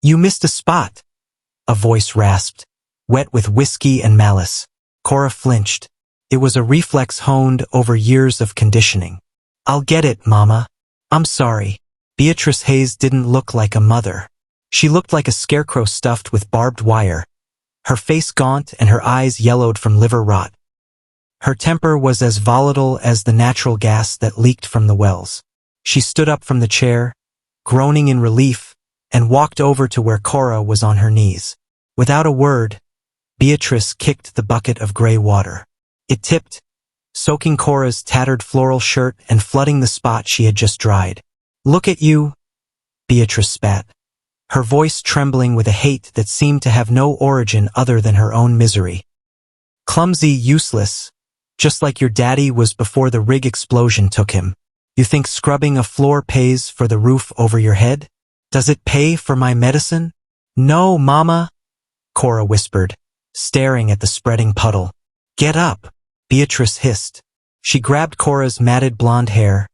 You missed a spot, a voice rasped, wet with whiskey and malice. Cora flinched. It was a reflex honed over years of conditioning. I'll get it, Mama. I'm sorry. Beatrice Hayes didn't look like a mother. She looked like a scarecrow stuffed with barbed wire, her face gaunt and her eyes yellowed from liver rot. Her temper was as volatile as the natural gas that leaked from the wells. She stood up from the chair, groaning in relief, and walked over to where Cora was on her knees. Without a word, Beatrice kicked the bucket of gray water. It tipped, soaking Cora's tattered floral shirt and flooding the spot she had just dried. Look at you, Beatrice spat, her voice trembling with a hate that seemed to have no origin other than her own misery. Clumsy, useless, just like your daddy was before the rig explosion took him. You think scrubbing a floor pays for the roof over your head? Does it pay for my medicine? No, Mama, Cora whispered, staring at the spreading puddle. Get up, Beatrice hissed. She grabbed Cora's matted blonde hair,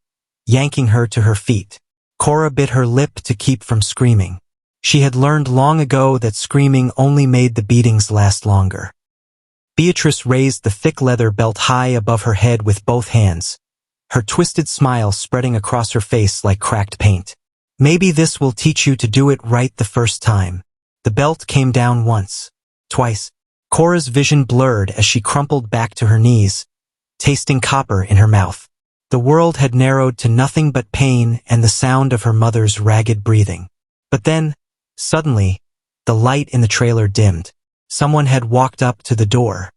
yanking her to her feet. Cora bit her lip to keep from screaming. She had learned long ago that screaming only made the beatings last longer. Beatrice raised the thick leather belt high above her head with both hands, her twisted smile spreading across her face like cracked paint. Maybe this will teach you to do it right the first time. The belt came down once, twice. Cora's vision blurred as she crumpled back to her knees, tasting copper in her mouth. The world had narrowed to nothing but pain and the sound of her mother's ragged breathing. But then, suddenly, the light in the trailer dimmed. Someone had walked up to the door.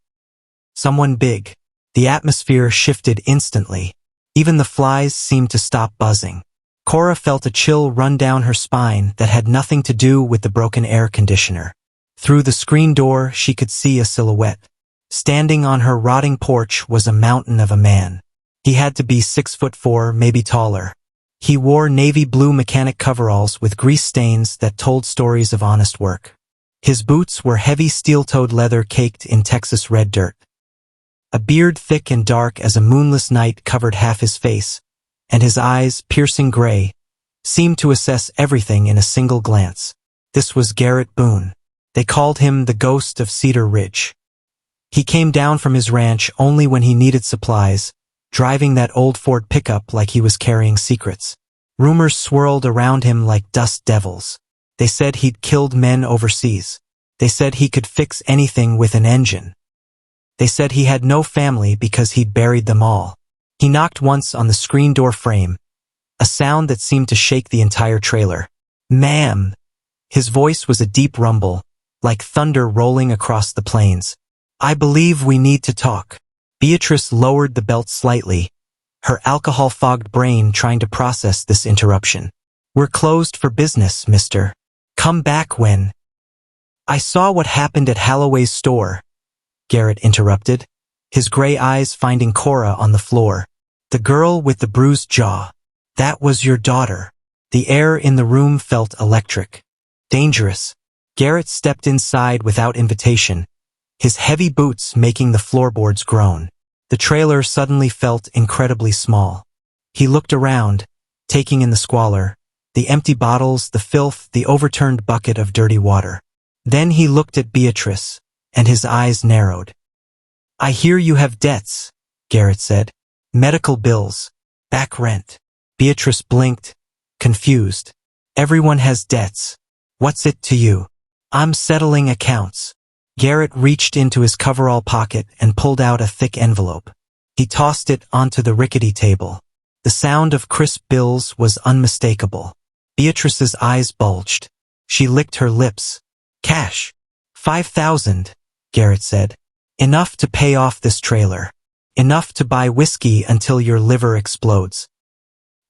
Someone big. The atmosphere shifted instantly. Even the flies seemed to stop buzzing. Cora felt a chill run down her spine that had nothing to do with the broken air conditioner. Through the screen door, she could see a silhouette. Standing on her rotting porch was a mountain of a man. He had to be 6'4", maybe taller. He wore navy blue mechanic coveralls with grease stains that told stories of honest work. His boots were heavy steel-toed leather caked in Texas red dirt. A beard thick and dark as a moonless night covered half his face, and his eyes, piercing gray, seemed to assess everything in a single glance. This was Garrett Boone. They called him the Ghost of Cedar Ridge. He came down from his ranch only when he needed supplies, driving that old Ford pickup like he was carrying secrets. Rumors swirled around him like dust devils. They said he'd killed men overseas. They said he could fix anything with an engine. They said he had no family because he'd buried them all. He knocked once on the screen door frame, a sound that seemed to shake the entire trailer. Ma'am! His voice was a deep rumble, like thunder rolling across the plains. I believe we need to talk. Beatrice lowered the belt slightly, her alcohol-fogged brain trying to process this interruption. We're closed for business, mister. Come back when... I saw what happened at Holloway's store, Garrett interrupted, his gray eyes finding Cora on the floor. The girl with the bruised jaw. That was your daughter. The air in the room felt electric. Dangerous. Garrett stepped inside without invitation, his heavy boots making the floorboards groan. The trailer suddenly felt incredibly small. He looked around, taking in the squalor, the empty bottles, the filth, the overturned bucket of dirty water. Then he looked at Beatrice, and his eyes narrowed. I hear you have debts, Garrett said. Medical bills. Back rent. Beatrice blinked, confused. Everyone has debts. What's it to you? I'm settling accounts. Garrett reached into his coverall pocket and pulled out a thick envelope. He tossed it onto the rickety table. The sound of crisp bills was unmistakable. Beatrice's eyes bulged. She licked her lips. Cash. 5,000, Garrett said. Enough to pay off this trailer. Enough to buy whiskey until your liver explodes.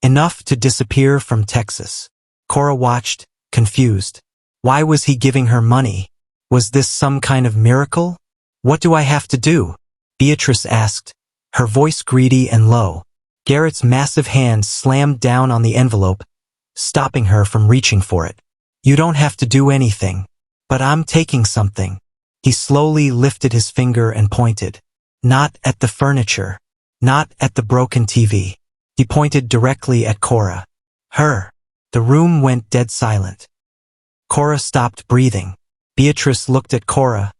Enough to disappear from Texas. Cora watched, confused. Why was he giving her money? Was this some kind of miracle? What do I have to do? Beatrice asked, her voice greedy and low. Garrett's massive hand slammed down on the envelope, stopping her from reaching for it. You don't have to do anything. But I'm taking something. He slowly lifted his finger and pointed. Not at the furniture. Not at the broken TV. He pointed directly at Cora. Her. The room went dead silent. Cora stopped breathing. Beatrice looked at Cora,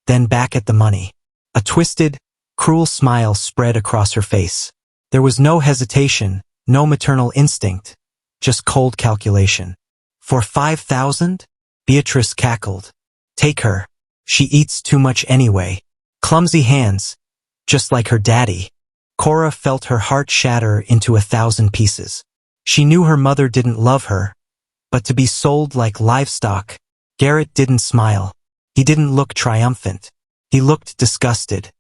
then back at the money. A twisted, cruel smile spread across her face. There was no hesitation, no maternal instinct, just cold calculation. For 5,000? Beatrice cackled. Take her. She eats too much anyway. Clumsy hands, just like her daddy. Cora felt her heart shatter into 1,000 pieces. She knew her mother didn't love her, but to be sold like livestock. Garrett didn't smile. He didn't look triumphant. He looked disgusted.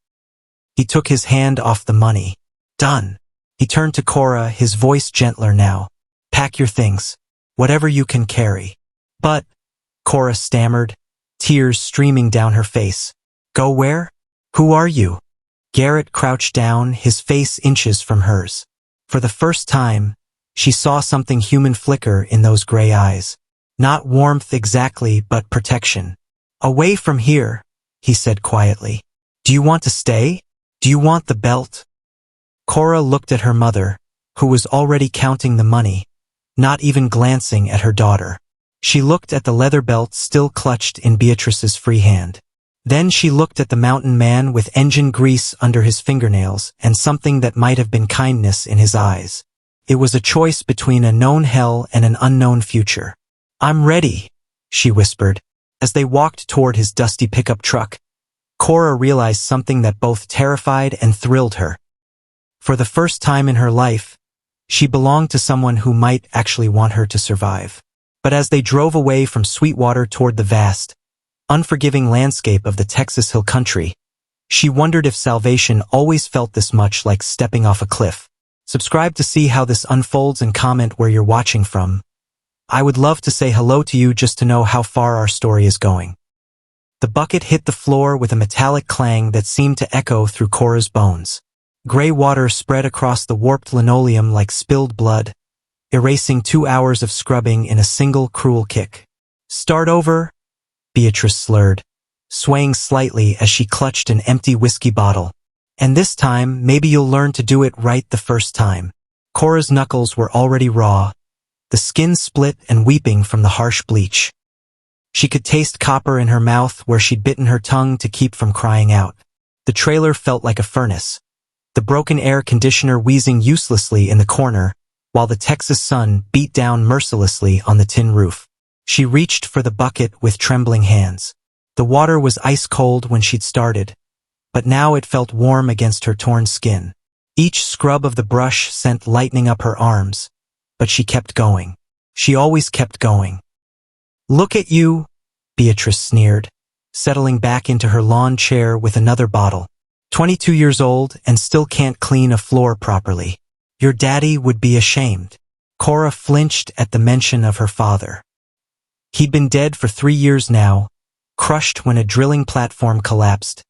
He took his hand off the money. Done. He turned to Cora, his voice gentler now. Pack your things. Whatever you can carry. But, Cora stammered, tears streaming down her face. Go where? Who are you? Garrett crouched down, his face inches from hers. For the first time, she saw something human flicker in those gray eyes. Not warmth exactly, but protection. Away from here, he said quietly. Do you want to stay? Do you want the belt? Cora looked at her mother, who was already counting the money, not even glancing at her daughter. She looked at the leather belt still clutched in Beatrice's free hand. Then she looked at the mountain man with engine grease under his fingernails and something that might have been kindness in his eyes. It was a choice between a known hell and an unknown future. I'm ready, she whispered. As they walked toward his dusty pickup truck, Cora realized something that both terrified and thrilled her. For the first time in her life, she belonged to someone who might actually want her to survive. But as they drove away from Sweetwater toward the vast, unforgiving landscape of the Texas Hill Country, she wondered if salvation always felt this much like stepping off a cliff. Subscribe to see how this unfolds and comment where you're watching from. I would love to say hello to you just to know how far our story is going. The bucket hit the floor with a metallic clang that seemed to echo through Cora's bones. Gray water spread across the warped linoleum like spilled blood, erasing 2 hours of scrubbing in a single cruel kick. Start over? Beatrice slurred, swaying slightly as she clutched an empty whiskey bottle. And this time, maybe you'll learn to do it right the first time. Cora's knuckles were already raw, the skin split and weeping from the harsh bleach. She could taste copper in her mouth where she'd bitten her tongue to keep from crying out. The trailer felt like a furnace, the broken air conditioner wheezing uselessly in the corner, while the Texas sun beat down mercilessly on the tin roof. She reached for the bucket with trembling hands. The water was ice cold when she'd started, but now it felt warm against her torn skin. Each scrub of the brush sent lightning up her arms, but she kept going. She always kept going. Look at you, Beatrice sneered, settling back into her lawn chair with another bottle. 22 years old and still can't clean a floor properly. Your daddy would be ashamed. Cora flinched at the mention of her father. He'd been dead for 3 years now, crushed when a drilling platform collapsed,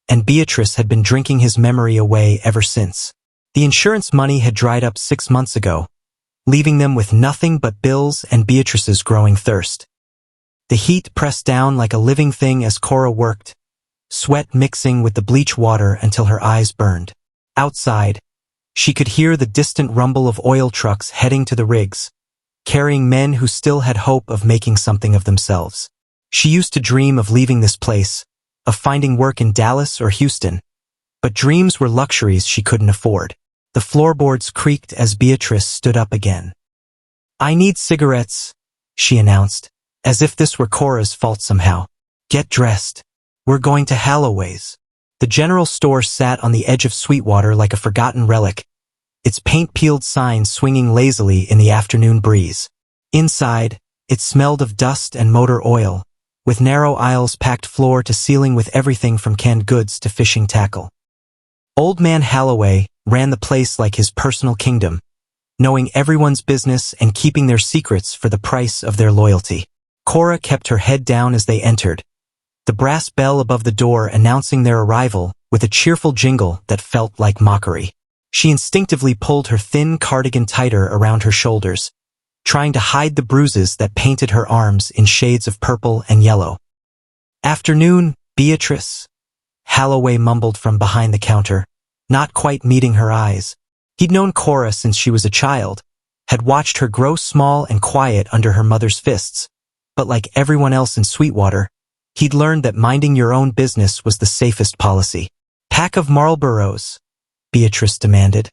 and Beatrice had been drinking his memory away ever since. The insurance money had dried up 6 months ago, leaving them with nothing but bills and Beatrice's growing thirst. The heat pressed down like a living thing as Cora worked, sweat mixing with the bleach water until her eyes burned. Outside, she could hear the distant rumble of oil trucks heading to the rigs, carrying men who still had hope of making something of themselves. She used to dream of leaving this place, of finding work in Dallas or Houston, but dreams were luxuries she couldn't afford. The floorboards creaked as Beatrice stood up again. I need cigarettes, she announced, as if this were Cora's fault somehow. Get dressed. We're going to Holloway's. The general store sat on the edge of Sweetwater like a forgotten relic, its paint-peeled sign swinging lazily in the afternoon breeze. Inside, it smelled of dust and motor oil, with narrow aisles packed floor to ceiling with everything from canned goods to fishing tackle. Old Man Holloway ran the place like his personal kingdom, knowing everyone's business and keeping their secrets for the price of their loyalty. Cora kept her head down as they entered, the brass bell above the door announcing their arrival with a cheerful jingle that felt like mockery. She instinctively pulled her thin cardigan tighter around her shoulders, trying to hide the bruises that painted her arms in shades of purple and yellow. Afternoon, Beatrice, Holloway mumbled from behind the counter, not quite meeting her eyes. He'd known Cora since she was a child, had watched her grow small and quiet under her mother's fists, But like everyone else in Sweetwater, he'd learned that minding your own business was the safest policy. "Pack of Marlboros," Beatrice demanded,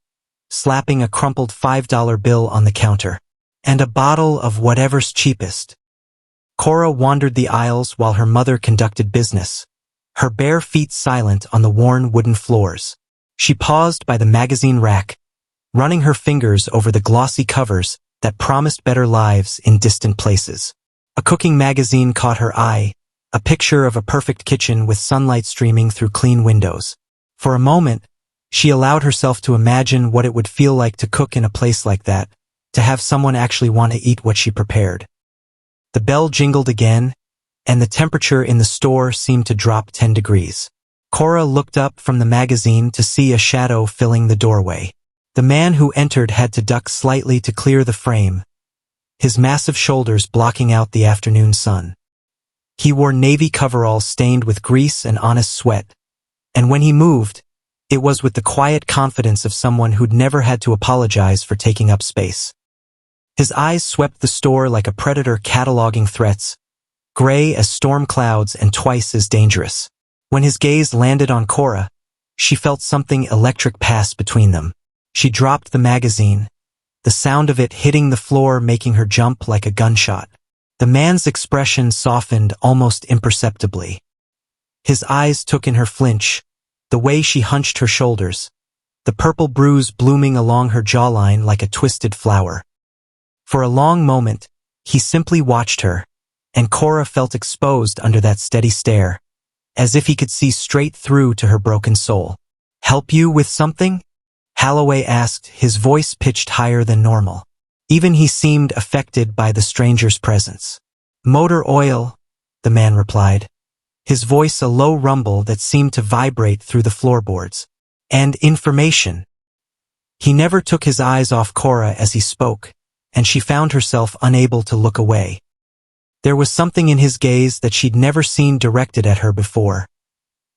slapping a crumpled $5 bill on the counter. "And a bottle of whatever's cheapest." Cora wandered the aisles while her mother conducted business, her bare feet silent on the worn wooden floors. She paused by the magazine rack, running her fingers over the glossy covers that promised better lives in distant places. A cooking magazine caught her eye, a picture of a perfect kitchen with sunlight streaming through clean windows. For a moment, she allowed herself to imagine what it would feel like to cook in a place like that, to have someone actually want to eat what she prepared. The bell jingled again, and the temperature in the store seemed to drop 10 degrees. Cora looked up from the magazine to see a shadow filling the doorway. The man who entered had to duck slightly to clear the frame, his massive shoulders blocking out the afternoon sun. He wore navy coveralls stained with grease and honest sweat, and when he moved, it was with the quiet confidence of someone who'd never had to apologize for taking up space. His eyes swept the store like a predator cataloging threats, gray as storm clouds and twice as dangerous. When his gaze landed on Cora, she felt something electric pass between them. She dropped the magazine, the sound of it hitting the floor making her jump like a gunshot. The man's expression softened almost imperceptibly. His eyes took in her flinch, the way she hunched her shoulders, the purple bruise blooming along her jawline like a twisted flower. For a long moment, he simply watched her, and Cora felt exposed under that steady stare, as if he could see straight through to her broken soul. "Help you with something?" Holloway asked, his voice pitched higher than normal. Even he seemed affected by the stranger's presence. "Motor oil," the man replied, his voice a low rumble that seemed to vibrate through the floorboards. "And information." He never took his eyes off Cora as he spoke, and she found herself unable to look away. There was something in his gaze that she'd never seen directed at her before.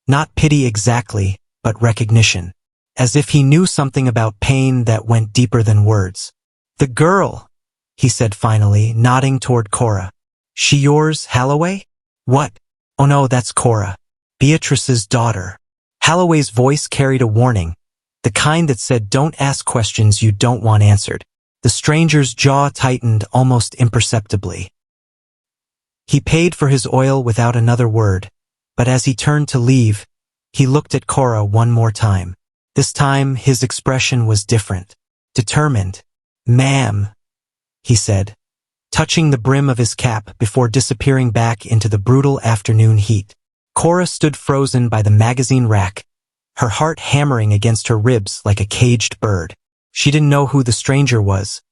Not pity exactly, but recognition. As if he knew something about pain that went deeper than words. "The girl," he said finally, nodding toward Cora. "She yours, Holloway?" "What? Oh no, that's Cora. Beatrice's daughter." Holloway's voice carried a warning, the kind that said don't ask questions you don't want answered. The stranger's jaw tightened almost imperceptibly. He paid for his oil without another word, but as he turned to leave, he looked at Cora one more time. This time, his expression was different. Determined. "Ma'am," he said, touching the brim of his cap before disappearing back into the brutal afternoon heat. Cora stood frozen by the magazine rack, her heart hammering against her ribs like a caged bird. She didn't know who the stranger was,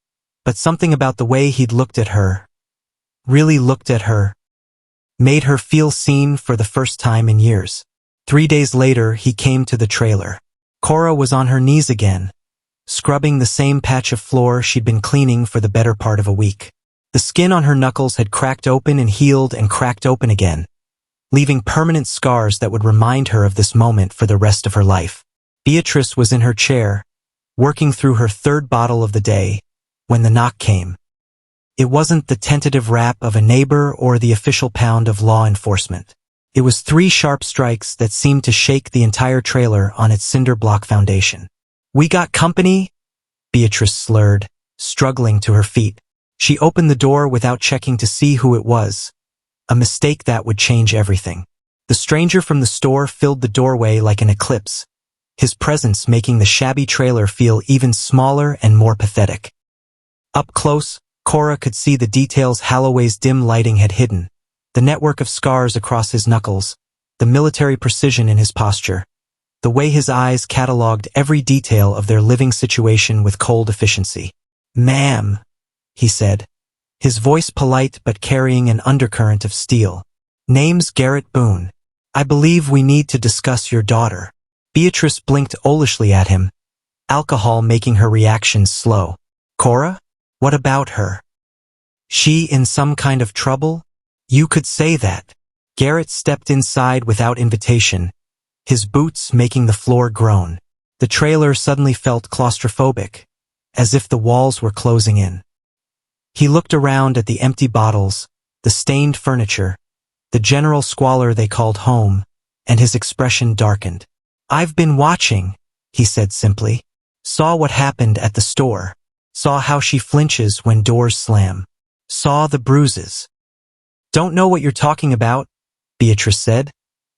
but something about the way he'd looked at her, really looked at her, made her feel seen for the first time in years. 3 days later, he came to the trailer. Cora was on her knees again, scrubbing the same patch of floor she'd been cleaning for the better part of a week. The skin on her knuckles had cracked open and healed and cracked open again, leaving permanent scars that would remind her of this moment for the rest of her life. Beatrice was in her chair, working through her third bottle of the day, when the knock came. It wasn't the tentative rap of a neighbor or the official pound of law enforcement. It was 3 sharp strikes that seemed to shake the entire trailer on its cinder block foundation. "We got company?" Beatrice slurred, struggling to her feet. She opened the door without checking to see who it was, a mistake that would change everything. The stranger from the store filled the doorway like an eclipse, his presence making the shabby trailer feel even smaller and more pathetic. Up close, Cora could see the details Holloway's dim lighting had hidden, the network of scars across his knuckles, the military precision in his posture, the way his eyes cataloged every detail of their living situation with cold efficiency. "Ma'am," he said, his voice polite but carrying an undercurrent of steel. "Name's Garrett Boone. I believe we need to discuss your daughter." Beatrice blinked owlishly at him, alcohol making her reactions slow. "Cora? What about her? She in some kind of trouble? You could say that." Garrett stepped inside without invitation, his boots making the floor groan. The trailer suddenly felt claustrophobic, as if the walls were closing in. He looked around at the empty bottles, the stained furniture, the general squalor they called home, and his expression darkened. "I've been watching," he said simply. "Saw what happened at the store. Saw how she flinches when doors slam. Saw the bruises." "Don't know what you're talking about," Beatrice said,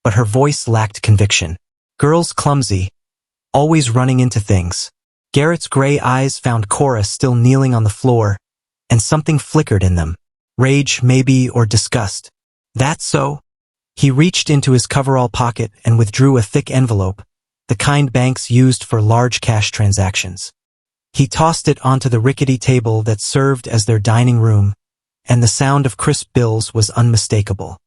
but her voice lacked conviction. "Girl's clumsy, always running into things." Garrett's gray eyes found Cora still kneeling on the floor, and something flickered in them. Rage, maybe, or disgust. "That's so?" He reached into his coverall pocket and withdrew a thick envelope, the kind banks used for large cash transactions. He tossed it onto the rickety table that served as their dining room, and the sound of crisp bills was unmistakable.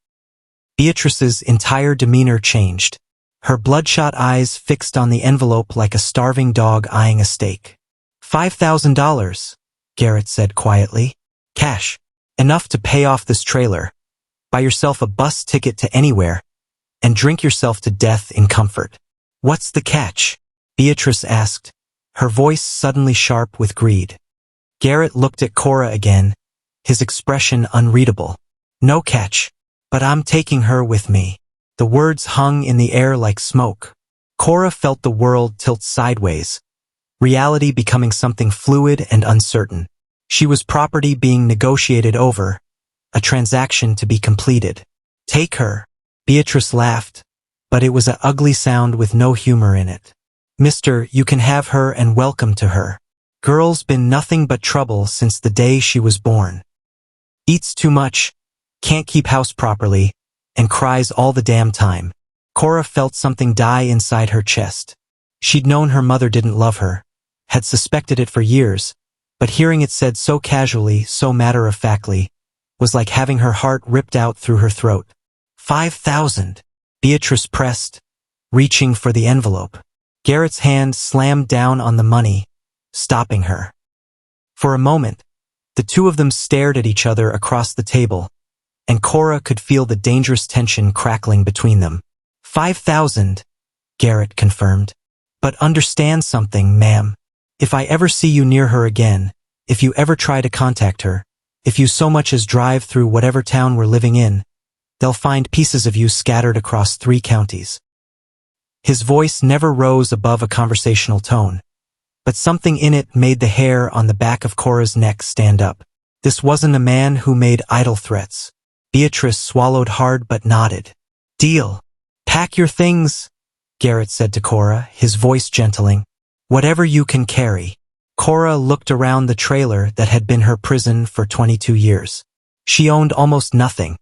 Beatrice's entire demeanor changed. Her bloodshot eyes fixed on the envelope like a starving dog eyeing a steak. $5,000, Garrett said quietly. "Cash. Enough to pay off this trailer. Buy yourself a bus ticket to anywhere, and drink yourself to death in comfort." "What's the catch?" Beatrice asked, her voice suddenly sharp with greed. Garrett looked at Cora again, his expression unreadable. "No catch. But I'm taking her with me." The words hung in the air like smoke. Cora felt the world tilt sideways, reality becoming something fluid and uncertain. She was property being negotiated over, a transaction to be completed. "Take her." Beatrice laughed, but it was an ugly sound with no humor in it. "Mister, you can have her and welcome to her. Girl's been nothing but trouble since the day she was born. Eats too much, can't keep house properly, and cries all the damn time." Cora felt something die inside her chest. She'd known her mother didn't love her, had suspected it for years, but hearing it said so casually, so matter-of-factly, was like having her heart ripped out through her throat. 5,000. Beatrice pressed, reaching for the envelope. Garrett's hand slammed down on the money, stopping her. For a moment, the two of them stared at each other across the table, and Cora could feel the dangerous tension crackling between them. 5,000, Garrett confirmed. "But understand something, ma'am. If I ever see you near her again, if you ever try to contact her, if you so much as drive through whatever town we're living in, they'll find pieces of you scattered across 3 counties. His voice never rose above a conversational tone, but something in it made the hair on the back of Cora's neck stand up. This wasn't a man who made idle threats. Beatrice swallowed hard but nodded. "Deal. Pack your things," Garrett said to Cora, his voice gentling. "Whatever you can carry." Cora looked around the trailer that had been her prison for 22 years. She owned almost nothing.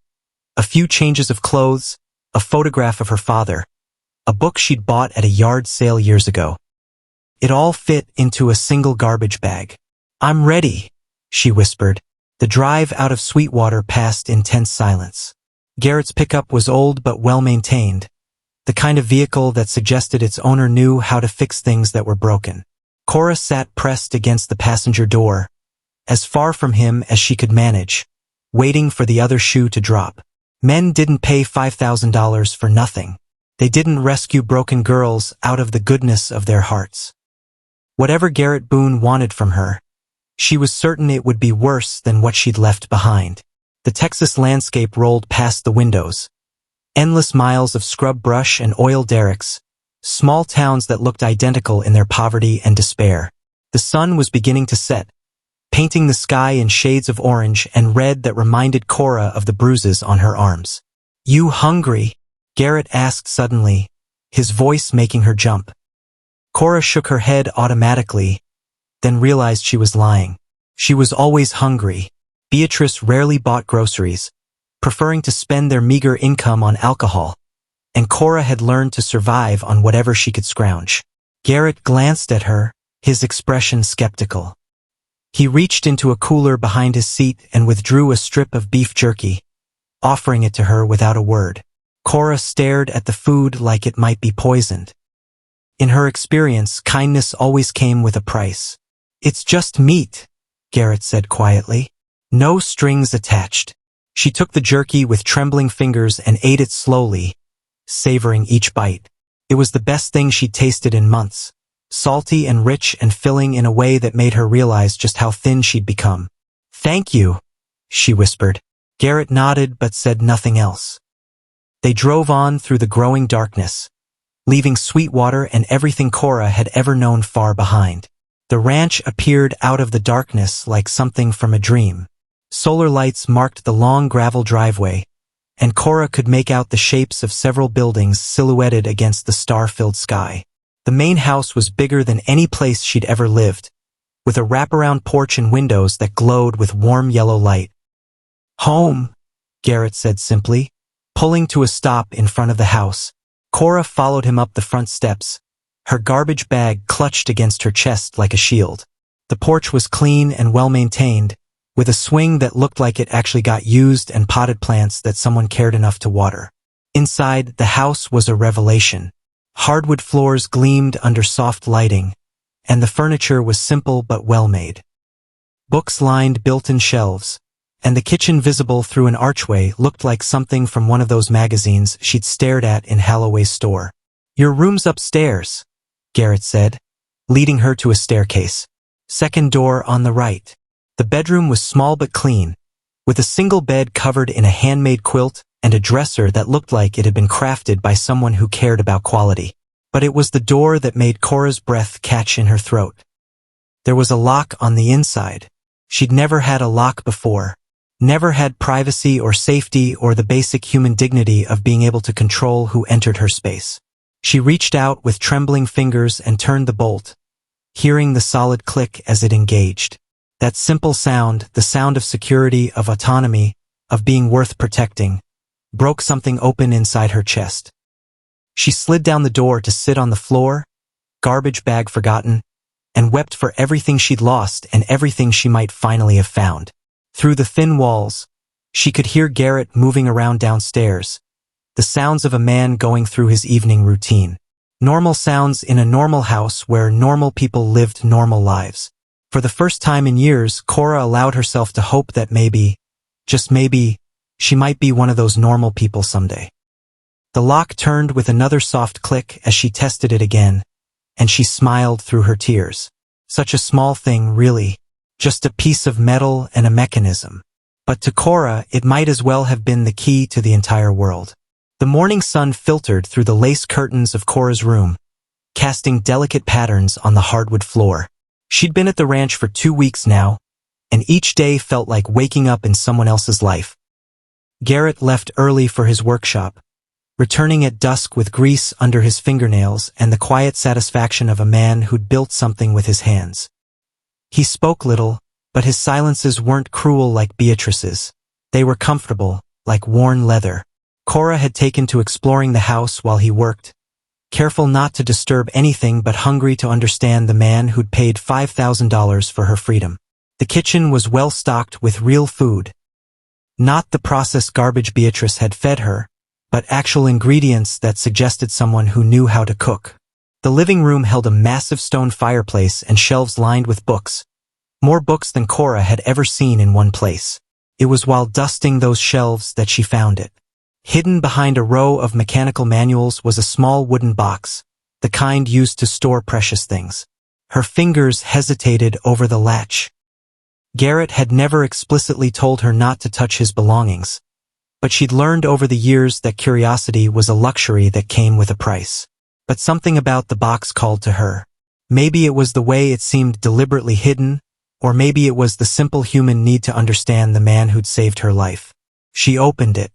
A few changes of clothes, a photograph of her father, a book she'd bought at a yard sale years ago. It all fit into a single garbage bag. "I'm ready," she whispered. The drive out of Sweetwater passed in tense silence. Garrett's pickup was old but well-maintained, the kind of vehicle that suggested its owner knew how to fix things that were broken. Cora sat pressed against the passenger door, as far from him as she could manage, waiting for the other shoe to drop. Men didn't pay $5,000 for nothing. They didn't rescue broken girls out of the goodness of their hearts. Whatever Garrett Boone wanted from her, she was certain it would be worse than what she'd left behind. The Texas landscape rolled past the windows. Endless miles of scrub brush and oil derricks, small towns that looked identical in their poverty and despair. The sun was beginning to set, painting the sky in shades of orange and red that reminded Cora of the bruises on her arms. "You hungry?" Garrett asked suddenly, his voice making her jump. Cora shook her head automatically, then realized she was lying. She was always hungry. Beatrice rarely bought groceries, preferring to spend their meager income on alcohol, and Cora had learned to survive on whatever she could scrounge. Garrett glanced at her, his expression skeptical. He reached into a cooler behind his seat and withdrew a strip of beef jerky, offering it to her without a word. Cora stared at the food like it might be poisoned. In her experience, kindness always came with a price. "It's just meat," Garrett said quietly. "No strings attached." She took the jerky with trembling fingers and ate it slowly, savoring each bite. It was the best thing she'd tasted in months, salty and rich and filling in a way that made her realize just how thin she'd become. "Thank you," she whispered. Garrett nodded but said nothing else. They drove on through the growing darkness, leaving Sweetwater and everything Cora had ever known far behind. The ranch appeared out of the darkness like something from a dream. Solar lights marked the long gravel driveway, and Cora could make out the shapes of several buildings silhouetted against the star-filled sky. The main house was bigger than any place she'd ever lived, with a wraparound porch and windows that glowed with warm yellow light. "Home," Garrett said simply, pulling to a stop in front of the house. Cora followed him up the front steps, her garbage bag clutched against her chest like a shield. The porch was clean and well-maintained, with a swing that looked like it actually got used and potted plants that someone cared enough to water. Inside, the house was a revelation. Hardwood floors gleamed under soft lighting, and the furniture was simple but well-made. Books lined built-in shelves, and the kitchen visible through an archway looked like something from one of those magazines she'd stared at in Holloway's store. "Your room's upstairs," Garrett said, leading her to a staircase. "Second door on the right." The bedroom was small but clean, with a single bed covered in a handmade quilt and a dresser that looked like it had been crafted by someone who cared about quality. But it was the door that made Cora's breath catch in her throat. There was a lock on the inside. She'd never had a lock before. Never had privacy or safety or the basic human dignity of being able to control who entered her space. She reached out with trembling fingers and turned the bolt, hearing the solid click as it engaged. That simple sound, the sound of security, of autonomy, of being worth protecting, broke something open inside her chest. She slid down the door to sit on the floor, garbage bag forgotten, and wept for everything she'd lost and everything she might finally have found. Through the thin walls, she could hear Garrett moving around downstairs, the sounds of a man going through his evening routine. Normal sounds in a normal house where normal people lived normal lives. For the first time in years, Cora allowed herself to hope that maybe, just maybe, she might be one of those normal people someday. The lock turned with another soft click as she tested it again, and she smiled through her tears. Such a small thing, really. Just a piece of metal and a mechanism. But to Cora, it might as well have been the key to the entire world. The morning sun filtered through the lace curtains of Cora's room, casting delicate patterns on the hardwood floor. She'd been at the ranch for 2 weeks now, and each day felt like waking up in someone else's life. Garrett left early for his workshop, returning at dusk with grease under his fingernails and the quiet satisfaction of a man who'd built something with his hands. He spoke little, but his silences weren't cruel like Beatrice's. They were comfortable, like worn leather. Cora had taken to exploring the house while he worked, careful not to disturb anything but hungry to understand the man who'd paid $5,000 for her freedom. The kitchen was well stocked with real food. Not the processed garbage Beatrice had fed her, but actual ingredients that suggested someone who knew how to cook. The living room held a massive stone fireplace and shelves lined with books. More books than Cora had ever seen in one place. It was while dusting those shelves that she found it. Hidden behind a row of mechanical manuals was a small wooden box, the kind used to store precious things. Her fingers hesitated over the latch. Garrett had never explicitly told her not to touch his belongings, but she'd learned over the years that curiosity was a luxury that came with a price. But something about the box called to her. Maybe it was the way it seemed deliberately hidden, or maybe it was the simple human need to understand the man who'd saved her life. She opened it.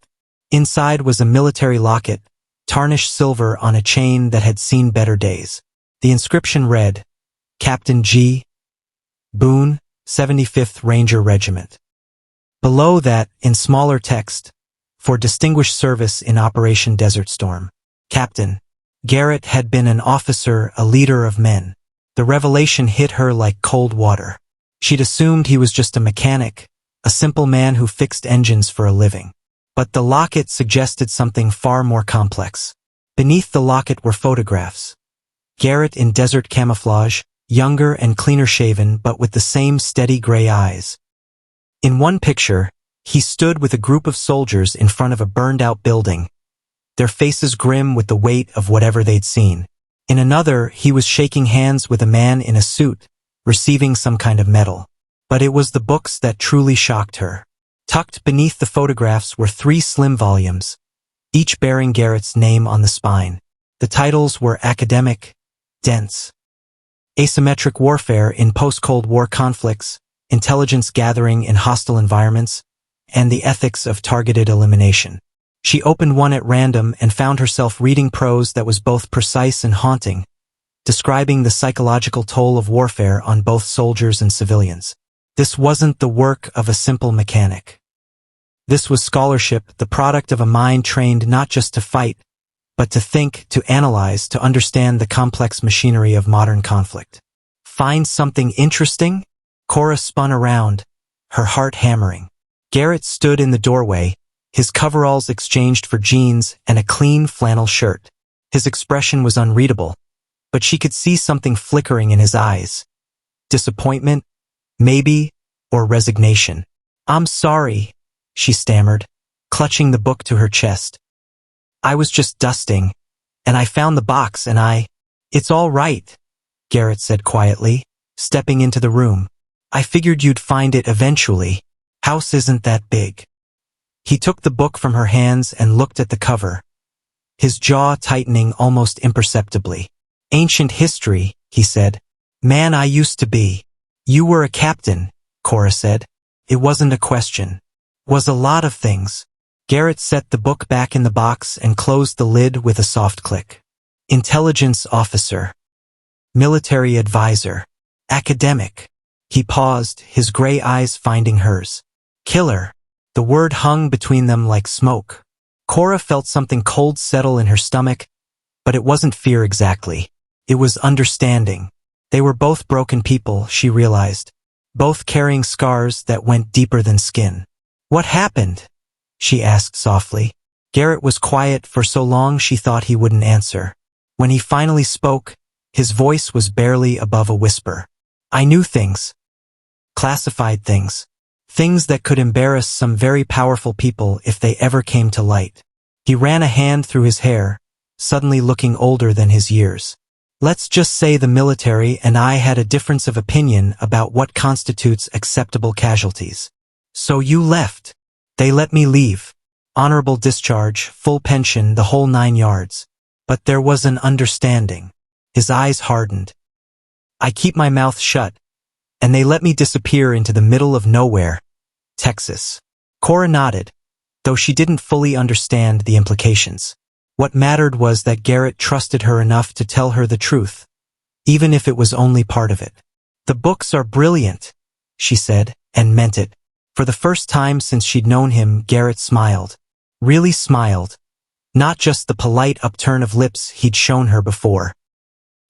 Inside was a military locket, tarnished silver on a chain that had seen better days. The inscription read, Captain G. Boone, 75th Ranger Regiment. Below that, in smaller text, for distinguished service in Operation Desert Storm. Captain. Garrett had been an officer, a leader of men. The revelation hit her like cold water. She'd assumed he was just a mechanic, a simple man who fixed engines for a living. But the locket suggested something far more complex. Beneath the locket were photographs. Garrett in desert camouflage, younger and cleaner shaven but with the same steady gray eyes. In one picture, he stood with a group of soldiers in front of a burned-out building, their faces grim with the weight of whatever they'd seen. In another, he was shaking hands with a man in a suit, receiving some kind of medal. But it was the books that truly shocked her. Tucked beneath the photographs were 3 slim volumes, each bearing Garrett's name on the spine. The titles were Academic, Dense, Asymmetric Warfare in Post-Cold War Conflicts, Intelligence Gathering in Hostile Environments, and The Ethics of Targeted Elimination. She opened one at random and found herself reading prose that was both precise and haunting, describing the psychological toll of warfare on both soldiers and civilians. This wasn't the work of a simple mechanic. This was scholarship, the product of a mind trained not just to fight, but to think, to analyze, to understand the complex machinery of modern conflict. Find something interesting? Cora spun around, her heart hammering. Garrett stood in the doorway, his coveralls exchanged for jeans and a clean flannel shirt. His expression was unreadable, but she could see something flickering in his eyes. Disappointment, maybe, or resignation. "I'm sorry," she stammered, clutching the book to her chest. "I was just dusting, and I found the box and It's all right," Garrett said quietly, stepping into the room. "I figured you'd find it eventually. House isn't that big." He took the book from her hands and looked at the cover, his jaw tightening almost imperceptibly. "Ancient history," he said. "Man I used to be." "You were a captain," Cora said. "It wasn't a question. Was a lot of things." Garrett set the book back in the box and closed the lid with a soft click. Intelligence officer. Military advisor. Academic. He paused, his gray eyes finding hers. Killer. The word hung between them like smoke. Cora felt something cold settle in her stomach, but it wasn't fear exactly. It was understanding. They were both broken people, she realized, both carrying scars that went deeper than skin. "What happened?" she asked softly. Garrett was quiet for so long she thought he wouldn't answer. When he finally spoke, his voice was barely above a whisper. "I knew things. Classified things. Things that could embarrass some very powerful people if they ever came to light." He ran a hand through his hair, suddenly looking older than his years. "Let's just say the military and I had a difference of opinion about what constitutes acceptable casualties. So you left. They let me leave. Honorable discharge, full pension, the whole 9 yards. But there was an understanding." His eyes hardened. "I keep my mouth shut, and they let me disappear into the middle of nowhere, Texas." Cora nodded, though she didn't fully understand the implications. What mattered was that Garrett trusted her enough to tell her the truth, even if it was only part of it. "The books are brilliant," she said, and meant it. For the first time since she'd known him, Garrett smiled. Really smiled. Not just the polite upturn of lips he'd shown her before.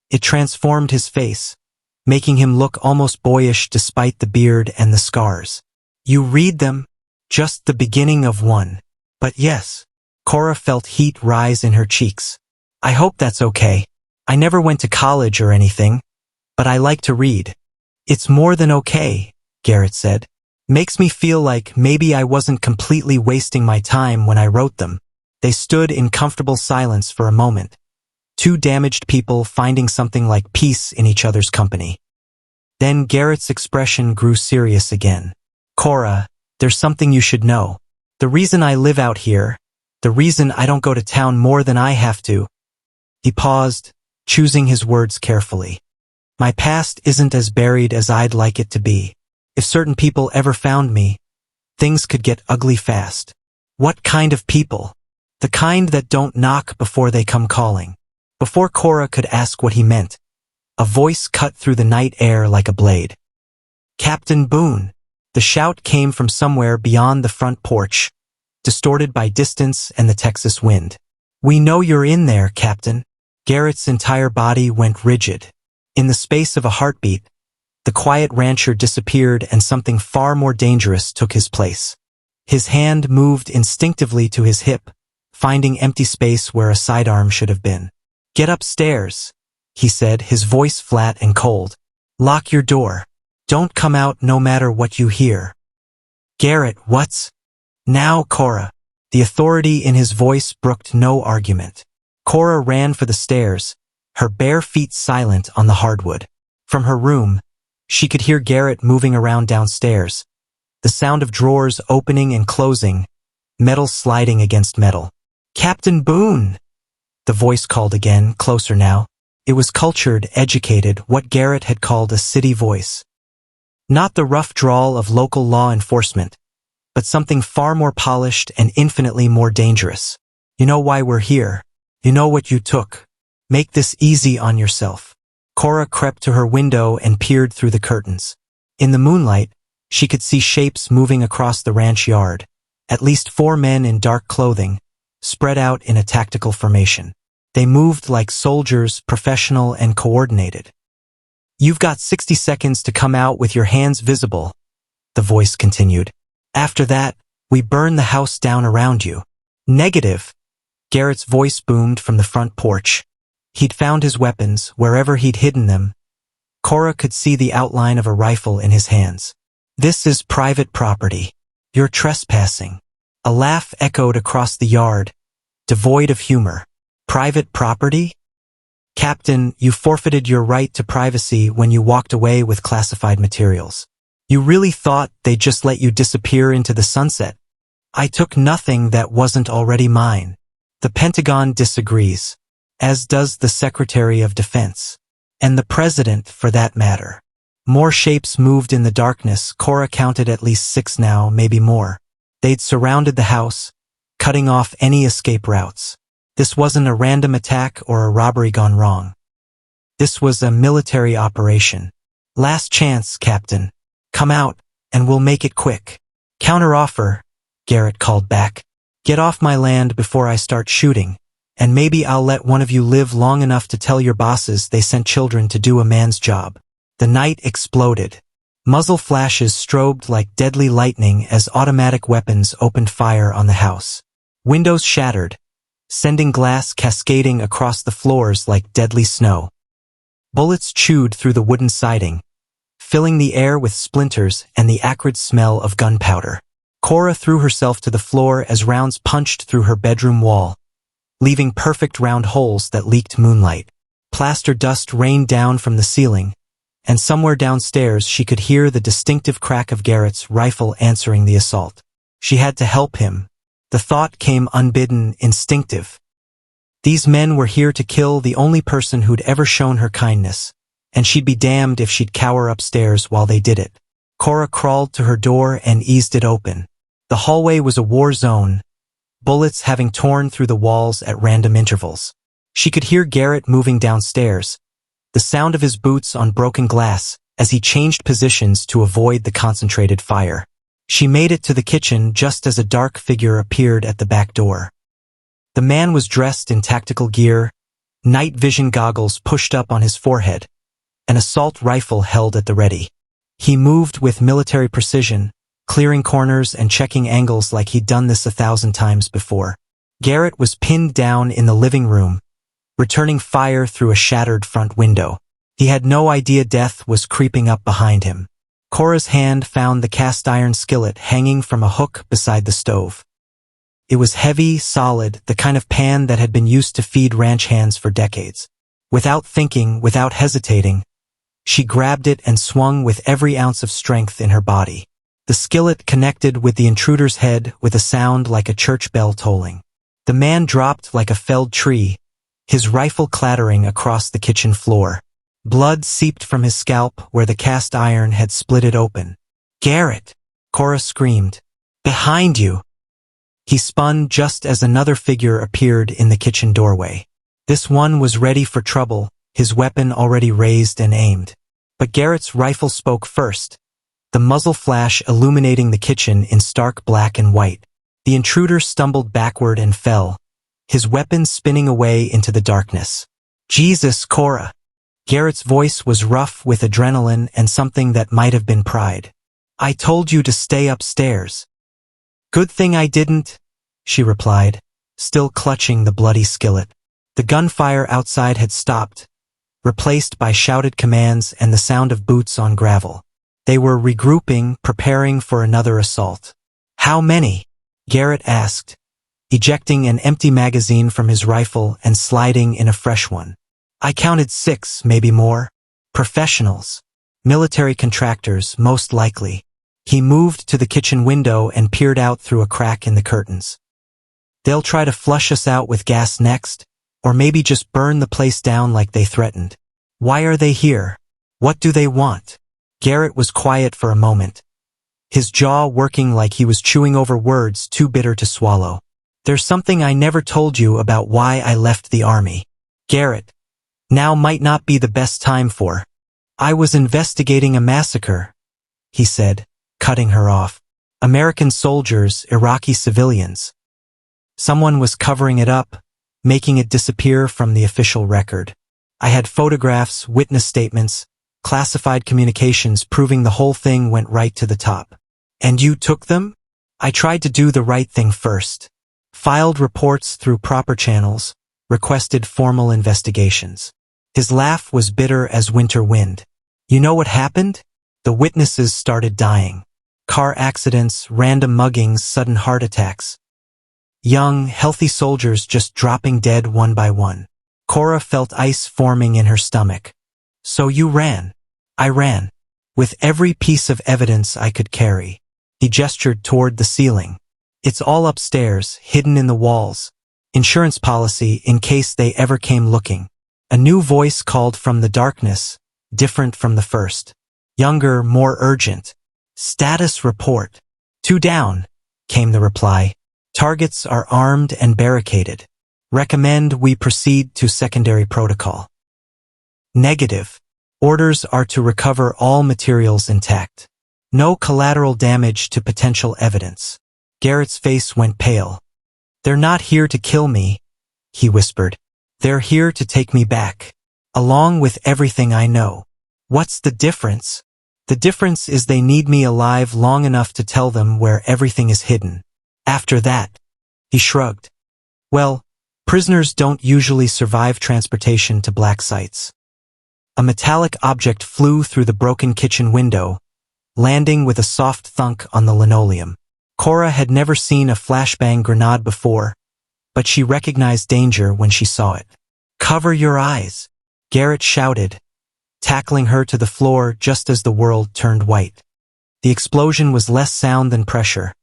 It transformed his face, making him look almost boyish despite the beard and the scars. "You read them? Just the beginning of one." "But yes." Cora felt heat rise in her cheeks. "I hope that's okay. I never went to college or anything, but I like to read." "It's more than okay," Garrett said. "Makes me feel like maybe I wasn't completely wasting my time when I wrote them." They stood in comfortable silence for a moment, 2 damaged people finding something like peace in each other's company. Then Garrett's expression grew serious again. "Cora, there's something you should know. The reason I live out here, the reason I don't go to town more than I have to." He paused, choosing his words carefully. "My past isn't as buried as I'd like it to be. If certain people ever found me, things could get ugly fast." "What kind of people?" "The kind that don't knock before they come calling." Before Cora could ask what he meant, a voice cut through the night air like a blade. "Captain Boone." The shout came from somewhere beyond the front porch, distorted by distance and the Texas wind. "We know you're in there, Captain." Garrett's entire body went rigid. In the space of a heartbeat, the quiet rancher disappeared and something far more dangerous took his place. His hand moved instinctively to his hip, finding empty space where a sidearm should have been. "Get upstairs," he said, his voice flat and cold. "Lock your door. Don't come out no matter what you hear." "Garrett, what's..." "Now, Cora." The authority in his voice brooked no argument. Cora ran for the stairs, her bare feet silent on the hardwood. From her room, she could hear Garrett moving around downstairs, the sound of drawers opening and closing, metal sliding against metal. "Captain Boone!" The voice called again, closer now. It was cultured, educated, what Garrett had called a city voice. Not the rough drawl of local law enforcement, but something far more polished and infinitely more dangerous. "You know why we're here. You know what you took. Make this easy on yourself." Cora crept to her window and peered through the curtains. In the moonlight, she could see shapes moving across the ranch yard, at least 4 men in dark clothing, spread out in a tactical formation. They moved like soldiers, professional and coordinated. "You've got 60 seconds to come out with your hands visible," the voice continued. "After that, we burn the house down around you." "Negative," Garrett's voice boomed from the front porch. He'd found his weapons, wherever he'd hidden them. Cora could see the outline of a rifle in his hands. "This is private property. You're trespassing." A laugh echoed across the yard, devoid of humor. "Private property? Captain, you forfeited your right to privacy when you walked away with classified materials. You really thought they'd just let you disappear into the sunset? I took nothing that wasn't already mine." The Pentagon disagrees, as does the Secretary of Defense. And the President, for that matter. More shapes moved in the darkness. Cora counted at least 6 now, maybe more. They'd surrounded the house, cutting off any escape routes. This wasn't a random attack or a robbery gone wrong. This was a military operation. "Last chance, Captain. Come out, and we'll make it quick." "Counteroffer," Garrett called back. "Get off my land before I start shooting, and maybe I'll let one of you live long enough to tell your bosses they sent children to do a man's job." The night exploded. Muzzle flashes strobed like deadly lightning as automatic weapons opened fire on the house. Windows shattered, sending glass cascading across the floors like deadly snow. Bullets chewed through the wooden siding, filling the air with splinters and the acrid smell of gunpowder. Cora threw herself to the floor as rounds punched through her bedroom wall, leaving perfect round holes that leaked moonlight. Plaster dust rained down from the ceiling, and somewhere downstairs she could hear the distinctive crack of Garrett's rifle answering the assault. She had to help him. The thought came unbidden, instinctive. These men were here to kill the only person who'd ever shown her kindness, and she'd be damned if she'd cower upstairs while they did it. Cora crawled to her door and eased it open. The hallway was a war zone, bullets having torn through the walls at random intervals. She could hear Garrett moving downstairs, the sound of his boots on broken glass as he changed positions to avoid the concentrated fire. She made it to the kitchen just as a dark figure appeared at the back door. The man was dressed in tactical gear, night vision goggles pushed up on his forehead, an assault rifle held at the ready. He moved with military precision, clearing corners and checking angles like he'd done this 1,000 times before. Garrett was pinned down in the living room, returning fire through a shattered front window. He had no idea death was creeping up behind him. Cora's hand found the cast iron skillet hanging from a hook beside the stove. It was heavy, solid, the kind of pan that had been used to feed ranch hands for decades. Without thinking, without hesitating, she grabbed it and swung with every ounce of strength in her body. The skillet connected with the intruder's head with a sound like a church bell tolling. The man dropped like a felled tree, his rifle clattering across the kitchen floor. Blood seeped from his scalp where the cast iron had split it open. "Garrett!" Cora screamed. "Behind you!" He spun just as another figure appeared in the kitchen doorway. This one was ready for trouble, his weapon already raised and aimed. But Garrett's rifle spoke first, the muzzle flash illuminating the kitchen in stark black and white. The intruder stumbled backward and fell, his weapon spinning away into the darkness. "Jesus, Cora!" Garrett's voice was rough with adrenaline and something that might have been pride. "I told you to stay upstairs." "Good thing I didn't," she replied, still clutching the bloody skillet. The gunfire outside had stopped, replaced by shouted commands and the sound of boots on gravel. They were regrouping, preparing for another assault. "How many?" Garrett asked, ejecting an empty magazine from his rifle and sliding in a fresh one. "I counted 6, maybe more. Professionals. Military contractors, most likely." He moved to the kitchen window and peered out through a crack in the curtains. They'll try to flush us out with gas next, or maybe just burn the place down like they threatened. Why are they here? What do they want? Garrett was quiet for a moment, his jaw working like he was chewing over words too bitter to swallow. There's something I never told you about why I left the army. Garrett, now might not be the best time for. I was investigating a massacre, he said, cutting her off. American soldiers, Iraqi civilians. Someone was covering it up, making it disappear from the official record. I had photographs, witness statements, classified communications proving the whole thing went right to the top. And you took them? I tried to do the right thing first. Filed reports through proper channels, requested formal investigations. His laugh was bitter as winter wind. You know what happened? The witnesses started dying. Car accidents, random muggings, sudden heart attacks. Young, healthy soldiers just dropping dead one by one. Cora felt ice forming in her stomach. So you ran. I ran. With every piece of evidence I could carry. He gestured toward the ceiling. It's all upstairs, hidden in the walls. Insurance policy in case they ever came looking. A new voice called from the darkness, different from the first. Younger, more urgent. Status report. 2 down, came the reply. Targets are armed and barricaded. Recommend we proceed to secondary protocol. Negative. Orders are to recover all materials intact. No collateral damage to potential evidence. Garrett's face went pale. They're not here to kill me, he whispered. They're here to take me back. Along with everything I know. What's the difference? The difference is they need me alive long enough to tell them where everything is hidden. After that, he shrugged. Well, prisoners don't usually survive transportation to black sites. A metallic object flew through the broken kitchen window, landing with a soft thunk on the linoleum. Cora had never seen a flashbang grenade before, but she recognized danger when she saw it. Cover your eyes, Garrett shouted, tackling her to the floor just as the world turned white. The explosion was less sound than pressure,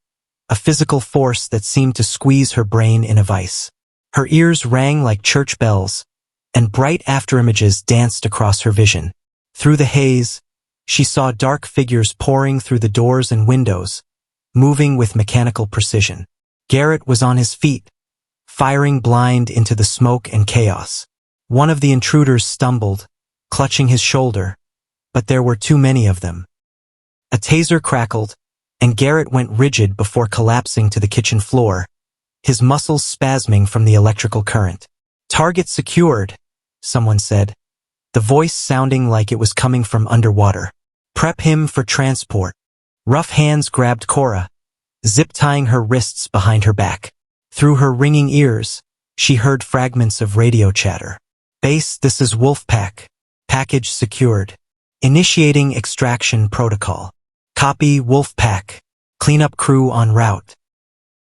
a physical force that seemed to squeeze her brain in a vice. Her ears rang like church bells, and bright afterimages danced across her vision. Through the haze, she saw dark figures pouring through the doors and windows, moving with mechanical precision. Garrett was on his feet, firing blind into the smoke and chaos. One of the intruders stumbled, clutching his shoulder, but there were too many of them. A taser crackled, and Garrett went rigid before collapsing to the kitchen floor, his muscles spasming from the electrical current. Target secured, someone said, the voice sounding like it was coming from underwater. Prep him for transport. Rough hands grabbed Cora, zip-tying her wrists behind her back. Through her ringing ears, she heard fragments of radio chatter. Base, this is Wolfpack. Package secured. Initiating extraction protocol. Copy, Wolfpack. Cleanup crew en route.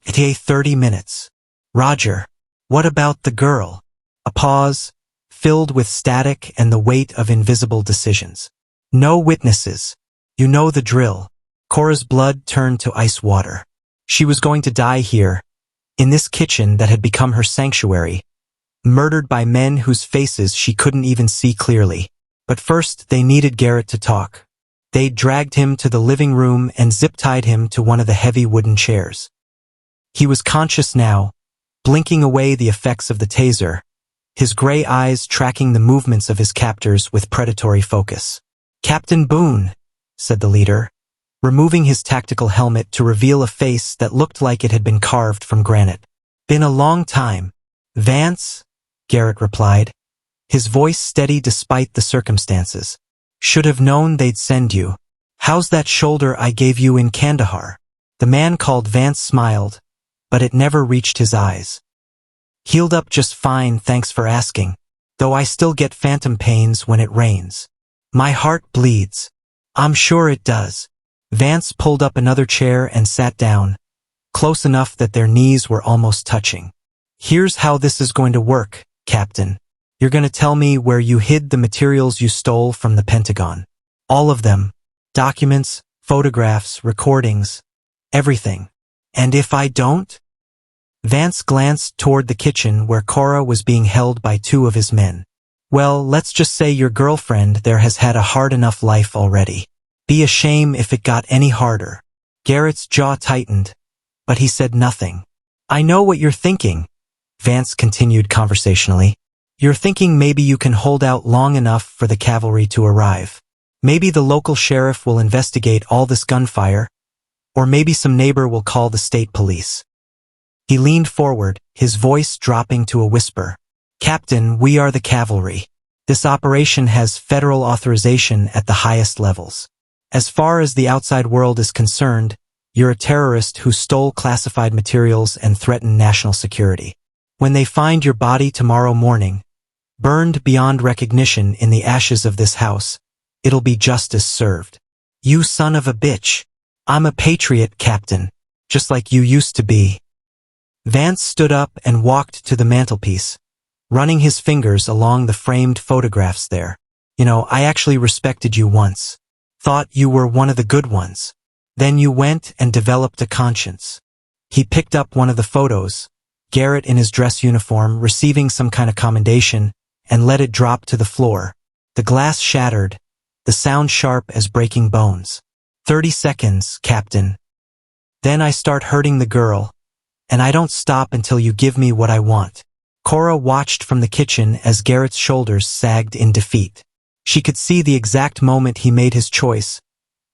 ETA 30 minutes. Roger. What about the girl? A pause, filled with static and the weight of invisible decisions. No witnesses. You know the drill. Cora's blood turned to ice water. She was going to die here, in this kitchen that had become her sanctuary, murdered by men whose faces she couldn't even see clearly. But first, they needed Garrett to talk. They dragged him to the living room and zip-tied him to one of the heavy wooden chairs. He was conscious now, blinking away the effects of the taser, his gray eyes tracking the movements of his captors with predatory focus. Captain Boone, said the leader, removing his tactical helmet to reveal a face that looked like it had been carved from granite. Been a long time. Vance, Garrett replied, his voice steady despite the circumstances. Should have known they'd send you. How's that shoulder I gave you in Kandahar? The man called Vance smiled, but it never reached his eyes. Healed up just fine, thanks for asking, though I still get phantom pains when it rains. My heart bleeds. I'm sure it does. Vance pulled up another chair and sat down, close enough that their knees were almost touching. Here's how this is going to work, Captain. You're going to tell me where you hid the materials you stole from the Pentagon. All of them. Documents, Photographs, recordings, everything. And if I don't? Vance glanced toward the kitchen where Cora was being held by two of his men. Well, let's just say your girlfriend there has had a hard enough life already. Be a shame if it got any harder. Garrett's jaw tightened, but he said nothing. I know what you're thinking, Vance continued conversationally. You're thinking maybe you can hold out long enough for the cavalry to arrive. Maybe the local sheriff will investigate all this gunfire, or maybe some neighbor will call the state police. He leaned forward, his voice dropping to a whisper. Captain, we are the cavalry. This operation has federal authorization at the highest levels. As far as the outside world is concerned, you're a terrorist who stole classified materials and threatened national security. When they find your body tomorrow morning, burned beyond recognition in the ashes of this house, it'll be justice served. You son of a bitch. I'm a patriot, Captain, just like you used to be. Vance stood up and walked to the mantelpiece, running his fingers along the framed photographs there. You know, I actually respected you once. Thought you were one of the good ones. Then you went and developed a conscience. He picked up one of the photos, Garrett in his dress uniform receiving some kind of commendation, and let it drop to the floor. The glass shattered, the sound sharp as breaking bones. 30 seconds, Captain. Then I start hurting the girl, and I don't stop until you give me what I want. Cora watched from the kitchen as Garrett's shoulders sagged in defeat. She could see the exact moment he made his choice,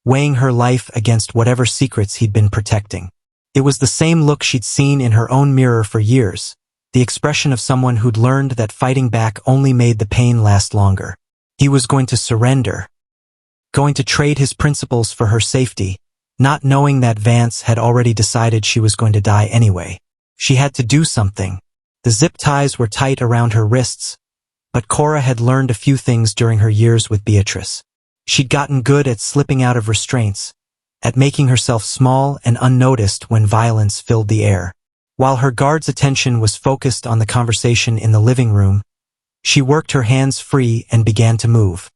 weighing her life against whatever secrets he'd been protecting. It was the same look she'd seen in her own mirror for years, the expression of someone who'd learned that fighting back only made the pain last longer. He was going to surrender, going to trade his principles for her safety, not knowing that Vance had already decided she was going to die anyway. She had to do something. The zip ties were tight around her wrists, but Cora had learned a few things during her years with Beatrice. She'd gotten good at slipping out of restraints, at making herself small and unnoticed when violence filled the air. While her guard's attention was focused on the conversation in the living room, she worked her hands free and began to move.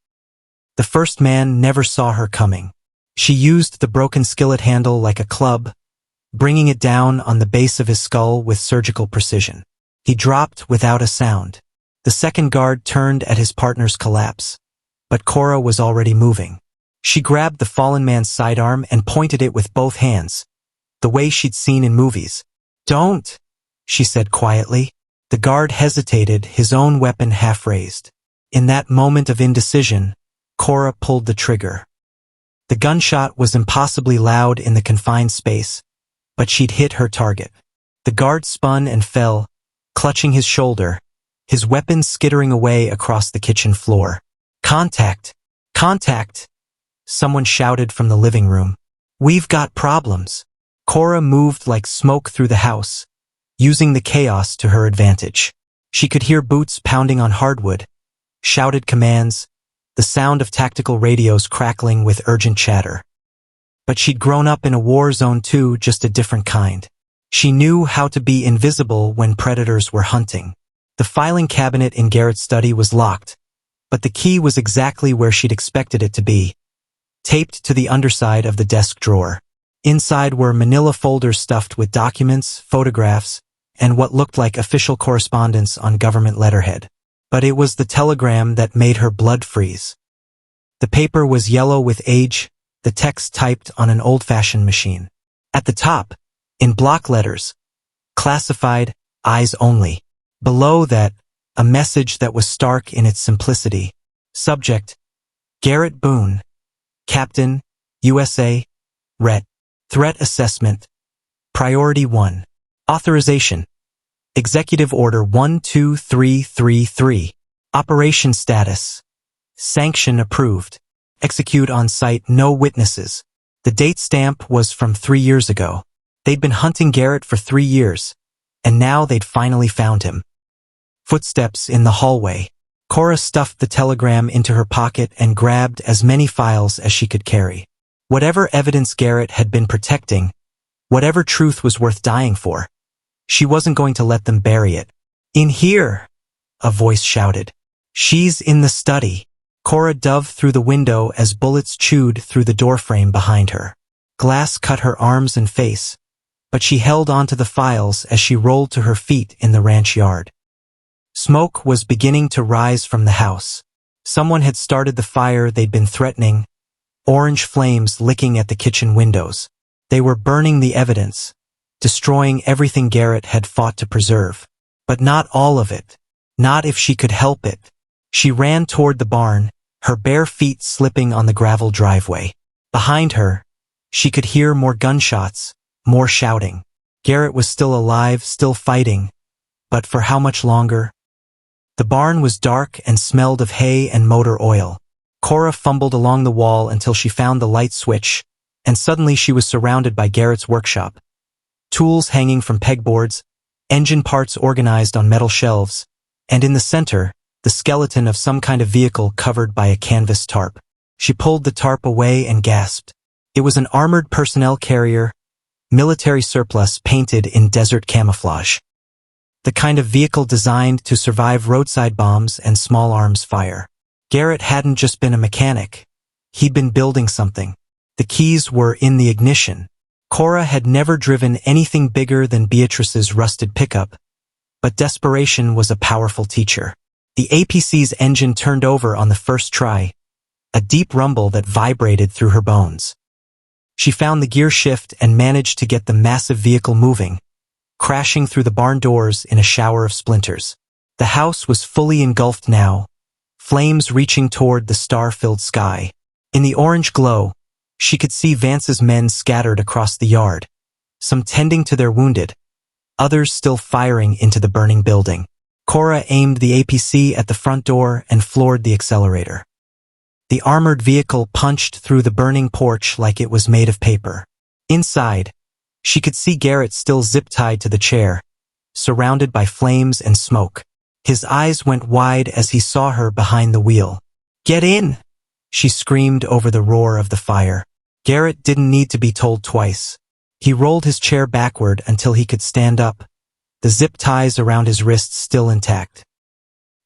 The first man never saw her coming. She used the broken skillet handle like a club, bringing it down on the base of his skull with surgical precision. He dropped without a sound. The second guard turned at his partner's collapse, but Cora was already moving. She grabbed the fallen man's sidearm and pointed it with both hands, the way she'd seen in movies. Don't, she said quietly. The guard hesitated, his own weapon half raised. In that moment of indecision, Cora pulled the trigger. The gunshot was impossibly loud in the confined space, but she'd hit her target. The guard spun and fell, clutching his shoulder, his weapon skittering away across the kitchen floor. Contact! Contact! Someone shouted from the living room. We've got problems. Cora moved like smoke through the house, using the chaos to her advantage. She could hear boots pounding on hardwood, shouted commands, the sound of tactical radios crackling with urgent chatter. But she'd grown up in a war zone too, just a different kind. She knew how to be invisible when predators were hunting. The filing cabinet in Garrett's study was locked, but the key was exactly where she'd expected it to be, taped to the underside of the desk drawer. Inside were manila folders stuffed with documents, photographs, and what looked like official correspondence on government letterhead. But it was the telegram that made her blood freeze. The paper was yellow with age, the text typed on an old-fashioned machine. At the top, in block letters, classified, eyes only. Below that, a message that was stark in its simplicity. Subject, Garrett Boone, Captain, USA, Ret. Threat Assessment, Priority 1. Authorization, Executive Order 12333. Operation Status, Sanction Approved. Execute on site, no witnesses. The date stamp was from 3 years ago. They'd been hunting Garrett for 3 years, and now they'd finally found him. Footsteps in the hallway. Cora stuffed the telegram into her pocket and grabbed as many files as she could carry. Whatever evidence Garrett had been protecting, whatever truth was worth dying for, she wasn't going to let them bury it. In here, a voice shouted. She's in the study. Cora dove through the window as bullets chewed through the doorframe behind her. Glass cut her arms and face, but she held onto the files as she rolled to her feet in the ranch yard. Smoke was beginning to rise from the house. Someone had started the fire they'd been threatening, orange flames licking at the kitchen windows. They were burning the evidence, destroying everything Garrett had fought to preserve. But not all of it. Not if she could help it. She ran toward the barn, her bare feet slipping on the gravel driveway. Behind her, she could hear more gunshots, more shouting. Garrett was still alive, still fighting. But for how much longer? The barn was dark and smelled of hay and motor oil. Cora fumbled along the wall until she found the light switch, and suddenly she was surrounded by Garrett's workshop. Tools hanging from pegboards, engine parts organized on metal shelves, and in the center, the skeleton of some kind of vehicle covered by a canvas tarp. She pulled the tarp away and gasped. It was an armored personnel carrier, military surplus painted in desert camouflage. The kind of vehicle designed to survive roadside bombs and small arms fire. Garrett hadn't just been a mechanic. He'd been building something. The keys were in the ignition. Cora had never driven anything bigger than Beatrice's rusted pickup, but desperation was a powerful teacher. The APC's engine turned over on the first try, a deep rumble that vibrated through her bones. She found the gear shift and managed to get the massive vehicle moving, crashing through the barn doors in a shower of splinters. The house was fully engulfed now, flames reaching toward the star-filled sky. In the orange glow, she could see Vance's men scattered across the yard, some tending to their wounded, others still firing into the burning building. Cora aimed the APC at the front door and floored the accelerator. The armored vehicle punched through the burning porch like it was made of paper. Inside, she could see Garrett still zip-tied to the chair, surrounded by flames and smoke. His eyes went wide as he saw her behind the wheel. "Get in!" she screamed over the roar of the fire. Garrett didn't need to be told twice. He rolled his chair backward until he could stand up, the zip ties around his wrists still intact.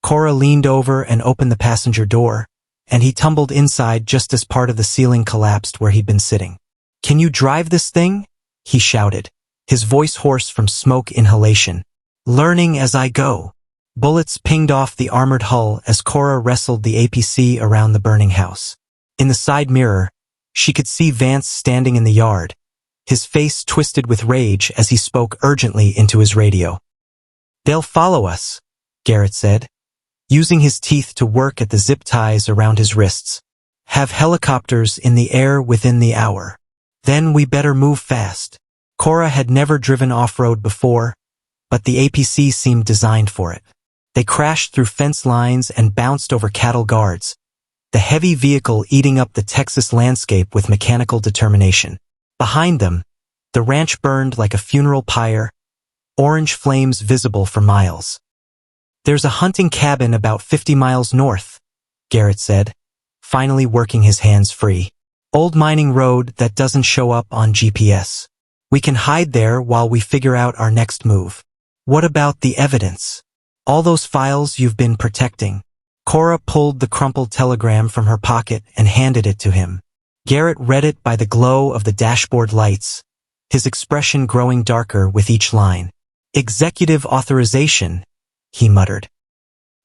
Cora leaned over and opened the passenger door, and he tumbled inside just as part of the ceiling collapsed where he'd been sitting. "Can you drive this thing?" he shouted, his voice hoarse from smoke inhalation. "Learning as I go." Bullets pinged off the armored hull as Cora wrestled the APC around the burning house. In the side mirror, she could see Vance standing in the yard, his face twisted with rage as he spoke urgently into his radio. "They'll follow us," Garrett said, using his teeth to work at the zip ties around his wrists. "Have helicopters in the air within the hour. Then we better move fast." Cora had never driven off-road before, but the APC seemed designed for it. They crashed through fence lines and bounced over cattle guards, the heavy vehicle eating up the Texas landscape with mechanical determination. Behind them, the ranch burned like a funeral pyre, orange flames visible for miles. "There's a hunting cabin about 50 miles north," Garrett said, finally working his hands free. "Old mining road that doesn't show up on GPS. We can hide there while we figure out our next move." "What about the evidence? All those files you've been protecting?" Cora pulled the crumpled telegram from her pocket and handed it to him. Garrett read it by the glow of the dashboard lights, his expression growing darker with each line. "Executive authorization," he muttered.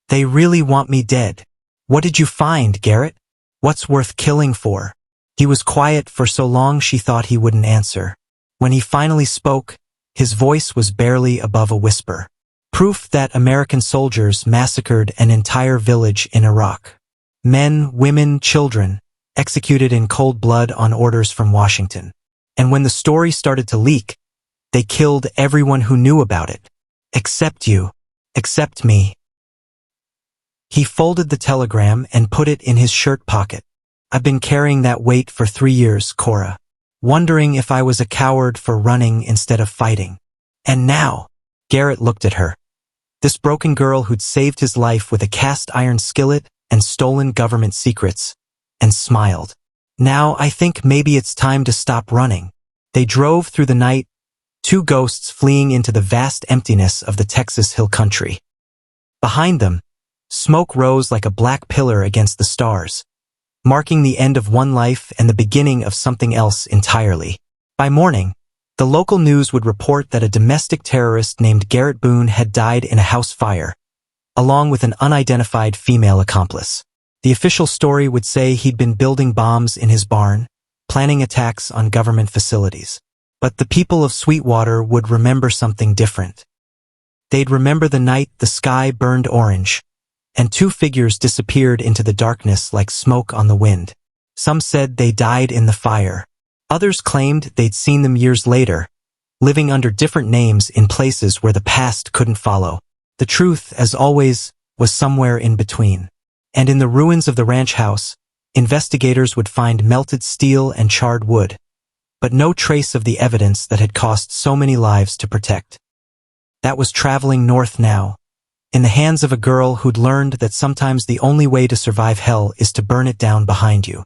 "They really want me dead. What did you find, Garrett? What's worth killing for?" He was quiet for so long she thought he wouldn't answer. When he finally spoke, his voice was barely above a whisper. "Proof that American soldiers massacred an entire village in Iraq. Men, women, children, executed in cold blood on orders from Washington. And when the story started to leak, they killed everyone who knew about it. Except you. Except me." He folded the telegram and put it in his shirt pocket. "I've been carrying that weight for 3 years, Cora. Wondering if I was a coward for running instead of fighting. And now," Garrett looked at her. This broken girl who'd saved his life with a cast-iron skillet and stolen government secrets, and smiled. "Now I think maybe it's time to stop running." They drove through the night, two ghosts fleeing into the vast emptiness of the Texas hill country. Behind them, Smoke rose like a black pillar against the stars, marking the end of one life and the beginning of something else entirely. By morning, the local news would report that a domestic terrorist named Garrett Boone had died in a house fire, along with an unidentified female accomplice. The official story would say he'd been building bombs in his barn, planning attacks on government facilities. But the people of Sweetwater would remember something different. They'd remember the night the sky burned orange, and two figures disappeared into the darkness like smoke on the wind. Some said they died in the fire. Others claimed they'd seen them years later, living under different names in places where the past couldn't follow. The truth, as always, was somewhere in between. And in the ruins of the ranch house, investigators would find melted steel and charred wood, but no trace of the evidence that had cost so many lives to protect. That was traveling north now, in the hands of a girl who'd learned that sometimes the only way to survive hell is to burn it down behind you.